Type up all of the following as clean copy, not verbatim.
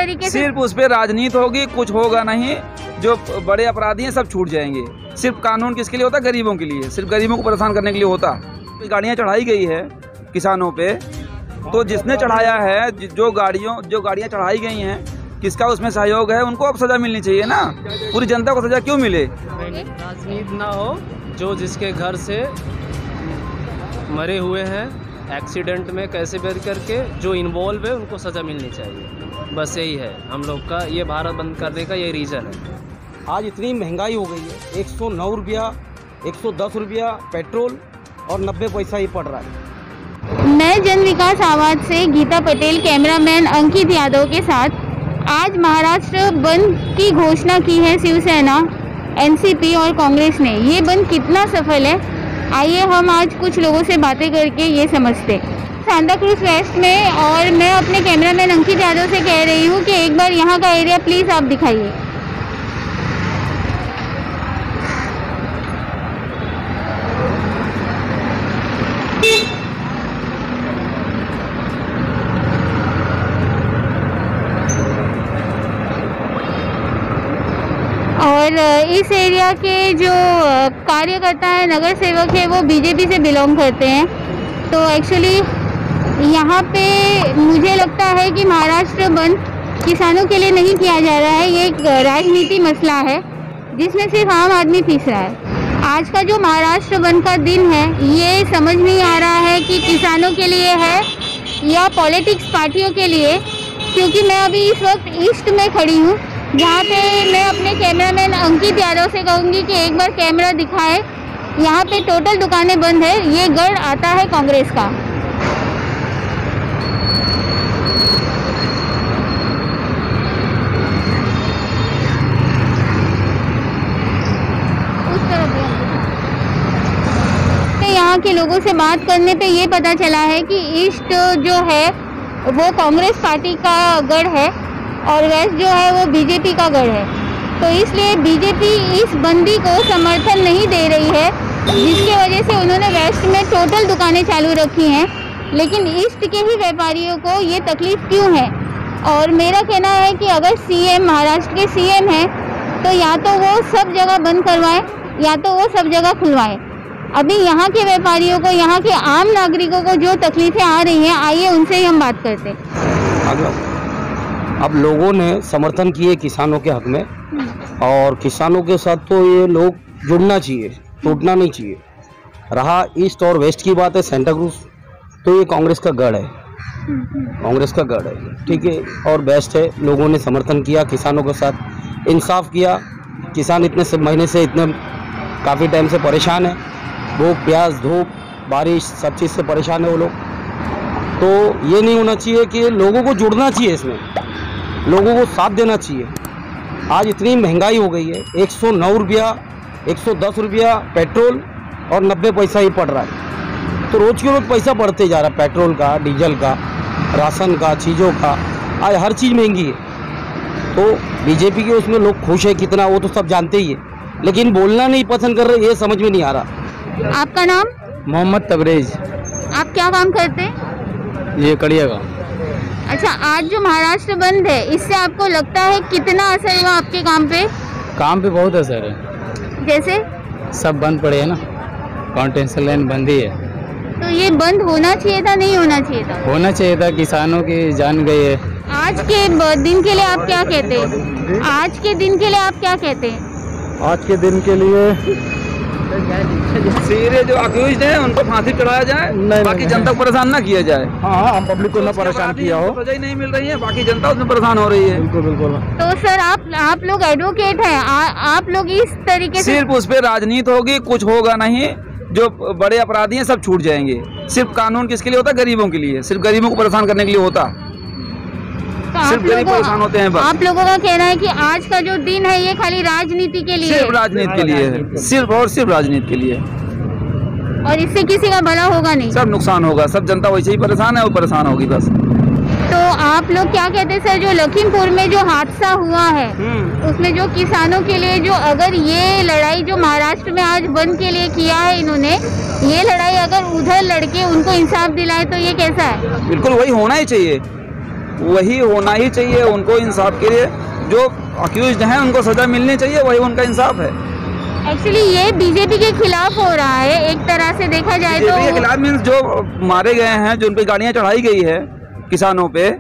तरीके से सिर्फ उस पे राजनीति होगी, कुछ होगा नहीं। जो बड़े अपराधी हैं सब छूट जाएंगे। सिर्फ कानून किसके लिए होता? गरीबों के लिए, सिर्फ गरीबों को परेशान करने के लिए होता। गाड़ियाँ चढ़ाई गई है किसानों पे, तो जिसने चढ़ाया है, जो गाड़ियाँ चढ़ाई गई हैं, किसका उसमें सहयोग है, उनको अब सजा मिलनी चाहिए ना। पूरी जनता को सजा क्यों मिले? राजनीति ना हो, जो जिसके घर से मरे हुए हैं एक्सीडेंट में कैसे भी करके जो इन्वॉल्व है उनको सज़ा मिलनी चाहिए। बस यही है हम लोग का, ये भारत बंद करने का ये रीज़न है। आज इतनी महंगाई हो गई है, 109 रुपया, 110 रुपया पेट्रोल और 90 पैसा ही पड़ रहा है। मैं जन विकास आवाज से गीता पटेल, कैमरामैन अंकित यादव के साथ। आज महाराष्ट्र बंद की घोषणा की है शिवसेना, एनसीपी और कांग्रेस ने। ये बंद कितना सफल है, आइए हम आज कुछ लोगों से बातें करके ये समझते। सांता क्रूज वेस्ट में, और मैं अपने कैमरामैन अंकित यादव से कह रही हूँ कि एक बार यहाँ का एरिया प्लीज़ आप दिखाइए। और इस एरिया के जो कार्यकर्ता है, नगर सेवक है, वो बीजेपी से बिलोंग करते हैं। तो एक्चुअली यहाँ पे मुझे लगता है कि महाराष्ट्र बंद किसानों के लिए नहीं किया जा रहा है, ये एक राजनीति मसला है जिसमें सिर्फ आम आदमी फंस रहा है। आज का जो महाराष्ट्र बंद का दिन है, ये समझ नहीं आ रहा है कि किसानों के लिए है या पॉलिटिक्स पार्टियों के लिए, क्योंकि मैं अभी इस वक्त ईस्ट में खड़ी हूँ, जहाँ पे मैं अपने कैमरामैन अंकित यादव से कहूँगी कि एक बार कैमरा दिखाए। यहाँ पे टोटल दुकानें बंद है। ये गढ़ आता है कांग्रेस का। उस तरफ यहाँ के लोगों से बात करने पे ये पता चला है कि ईस्ट जो है वो कांग्रेस पार्टी का गढ़ है और वेस्ट जो है वो बीजेपी का गढ़ है। तो इसलिए बीजेपी इस बंदी को समर्थन नहीं दे रही है, जिसकी वजह से उन्होंने वेस्ट में टोटल दुकानें चालू रखी हैं। लेकिन ईस्ट के ही व्यापारियों को ये तकलीफ क्यों है? और मेरा कहना है कि अगर सीएम, महाराष्ट्र के सीएम हैं, तो या तो वो सब जगह बंद करवाएं या तो वो सब जगह खुलवाएं। अभी यहाँ के व्यापारियों को, यहाँ के आम नागरिकों को जो तकलीफें आ रही हैं, आइए उनसे ही हम बात करते हैं। अब लोगों ने समर्थन किए किसानों के हक में, और किसानों के साथ तो ये लोग जुड़ना चाहिए, टूटना नहीं चाहिए। रहा ईस्ट और वेस्ट की बात है, सेंटा क्रूज, तो ये कांग्रेस का गढ़ है, कांग्रेस का गढ़ है, ठीक है। और बेस्ट है, लोगों ने समर्थन किया किसानों के साथ, इंसाफ किया। किसान इतने महीने से, इतने काफ़ी टाइम से परेशान है, भूख प्यास धूप बारिश सब चीज़ से परेशान है वो लोग। तो ये नहीं होना चाहिए कि लोगों को जुड़ना चाहिए, इसमें लोगों को साथ देना चाहिए। आज इतनी महंगाई हो गई है, 109 रुपया, 110 रुपया पेट्रोल और 90 पैसा ही पड़ रहा है। तो रोज़ के रोज़ पैसा बढ़ते जा रहा है, पेट्रोल का, डीजल का, राशन का, चीज़ों का, आज हर चीज़ महंगी है। तो बीजेपी के उसमें लोग खुश है कितना, वो तो सब जानते ही है, लेकिन बोलना नहीं पसंद कर रहे, ये समझ में नहीं आ रहा। आपका नाम? मोहम्मद तबरेज। आप क्या काम करते हैं? ये कड़िया का। अच्छा, आज जो महाराष्ट्र बंद है, इससे आपको लगता है कितना असर हुआ आपके काम पे? काम पे बहुत असर है। जैसे? सब बंद पड़े है ना, कॉन्टेंशन लाइन बंद ही है। तो ये बंद होना चाहिए था, नहीं होना चाहिए था? होना चाहिए था, किसानों की जान गई है। आज के दिन के लिए आप क्या कहते हैं? आज के दिन के लिए आप क्या कहते हैं? आज के दिन के लिए सीधे जो अक्यूज्ड हैं उनको फांसी चढ़ाया जाए, बाकी जनता को परेशान ना किया जाए। हाँ, हम पब्लिक को ना परेशान किया हो। सजा ही नहीं मिल रही है, बाकी जनता उसमें परेशान हो रही है। बिल्कुल बिल्कुल। तो सर आप लोग एडवोकेट हैं, आप लोग इस तरीके से सिर्फ उस पे राजनीति होगी, कुछ होगा नहीं। जो बड़े अपराधी हैं सब छूट जाएंगे। सिर्फ कानून किसके लिए होता? गरीबों के लिए, सिर्फ गरीबों को परेशान करने के लिए होता। तो सिर्फ गरीब परेशान होते हैं बस। आप लोगों का कहना है कि आज का जो दिन है ये खाली राजनीति के लिए, सिर्फ राजनीति के लिए है, सिर्फ और सिर्फ राजनीति के लिए, और इससे किसी का भला होगा नहीं, सब नुकसान होगा। सब जनता वैसे ही परेशान है, वो परेशान होगी बस। तो आप लोग क्या कहते हैं सर, जो लखीमपुर में जो हादसा हुआ है, उसमें जो किसानों के लिए, जो अगर ये लड़ाई जो महाराष्ट्र में आज बंद के लिए किया है इन्होंने, ये लड़ाई अगर उधर लड़के उनको इंसाफ दिलाए तो ये कैसा है? बिल्कुल वही होना ही चाहिए। वही होना ही चाहिए। उनको इंसाफ के लिए जो अक्यूज्ड हैं उनको सज़ा मिलनी चाहिए, वही उनका इंसाफ है। एक्चुअली ये बीजेपी के खिलाफ हो रहा है एक तरह से देखा जाए तो। बीजेपी के खिलाफ मीन्स जो मारे गए हैं, जो उन पे गाड़ियाँ चढ़ाई गई है किसानों पे,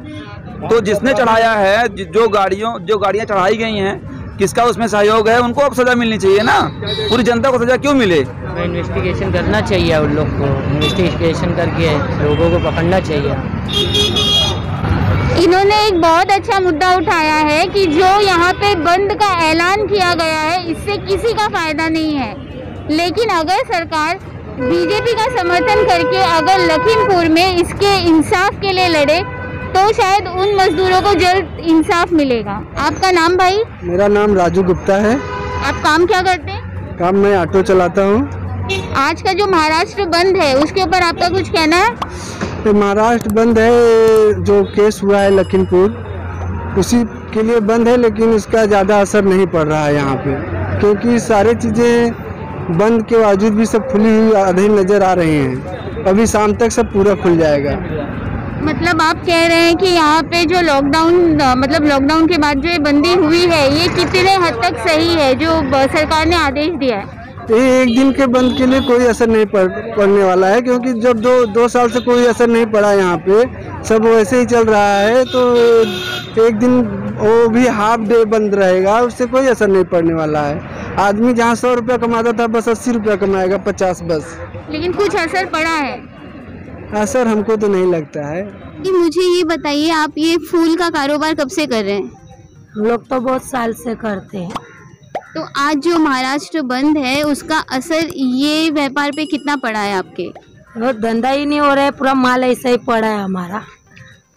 तो जिसने चढ़ाया है, जो गाड़ियाँ चढ़ाई गई हैं, किसका उसमें सहयोग है, उनको अब सज़ा मिलनी चाहिए ना। पूरी जनता को सज़ा क्यों मिले? इन्वेस्टिगेशन करना चाहिए उन लोग को, इन्वेस्टिगेशन करके लोगों को पकड़ना चाहिए। इन्होंने एक बहुत अच्छा मुद्दा उठाया है कि जो यहाँ पे बंद का ऐलान किया गया है इससे किसी का फायदा नहीं है, लेकिन अगर सरकार बीजेपी का समर्थन करके अगर लखीमपुर में इसके इंसाफ के लिए लड़े तो शायद उन मजदूरों को जल्द इंसाफ मिलेगा। आपका नाम भाई? मेरा नाम राजू गुप्ता है। आप काम क्या करते हैं? काम मैं ऑटो चलाता हूँ। आज का जो महाराष्ट्र बंद है उसके ऊपर आपका कुछ कहना है? तो महाराष्ट्र बंद है, जो केस हुआ है लखीमपुर उसी के लिए बंद है, लेकिन इसका ज़्यादा असर नहीं पड़ रहा है यहाँ पे, क्योंकि सारी चीज़ें बंद के बावजूद भी सब खुली हुई आधी नज़र आ रही हैं। अभी शाम तक सब पूरा खुल जाएगा। मतलब आप कह रहे हैं कि यहाँ पे जो लॉकडाउन के बाद जो ये बंदी हुई है ये कितने हद तक सही है जो सरकार ने आदेश दिया है? ये एक दिन के बंद के लिए कोई असर नहीं पड़ने वाला है, क्योंकि जब दो साल से कोई असर नहीं पड़ा यहाँ पे, सब वैसे ही चल रहा है, तो एक दिन वो भी हाफ डे बंद रहेगा, उससे कोई असर नहीं पड़ने वाला है। आदमी जहाँ 100 रुपया कमाता था बस 80 रुपया कमाएगा, 50 बस। लेकिन कुछ असर पड़ा है? असर हमको तो नहीं लगता है। कि मुझे ये बताइए, आप ये फूल का कारोबार कब से कर रहे हैं? हम लोग तो बहुत साल से करते हैं। तो आज जो महाराष्ट्र बंद है उसका असर ये व्यापार पे कितना पड़ा है आपके? वो धंधा ही नहीं हो रहा है, पूरा माल ऐसा ही पड़ा है, हमारा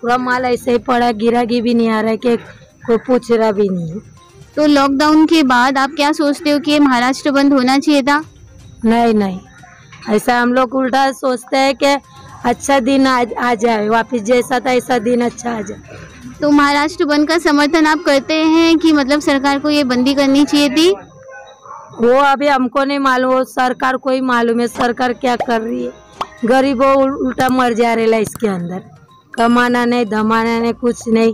पूरा माल ऐसा ही पड़ा है, गिरागी भी नहीं आ रहा है, कि कोई पूछ रहा भी नहीं। तो लॉकडाउन के बाद आप क्या सोचते हो कि महाराष्ट्र बंद होना चाहिए था? नहीं, ऐसा हम लोग उल्टा सोचते हैं कि अच्छा दिन आ जाए वापिस, जैसा था ऐसा दिन अच्छा आ जाए। तो महाराष्ट्र बंद का समर्थन आप करते हैं कि मतलब सरकार को ये बंदी करनी चाहिए थी? वो अभी हमको नहीं मालूम, वो सरकार को ही मालूम है सरकार क्या कर रही है। गरीबों उल्टा मर जा रहे इसके अंदर, कमाना नहीं धमाना नहीं कुछ नहीं।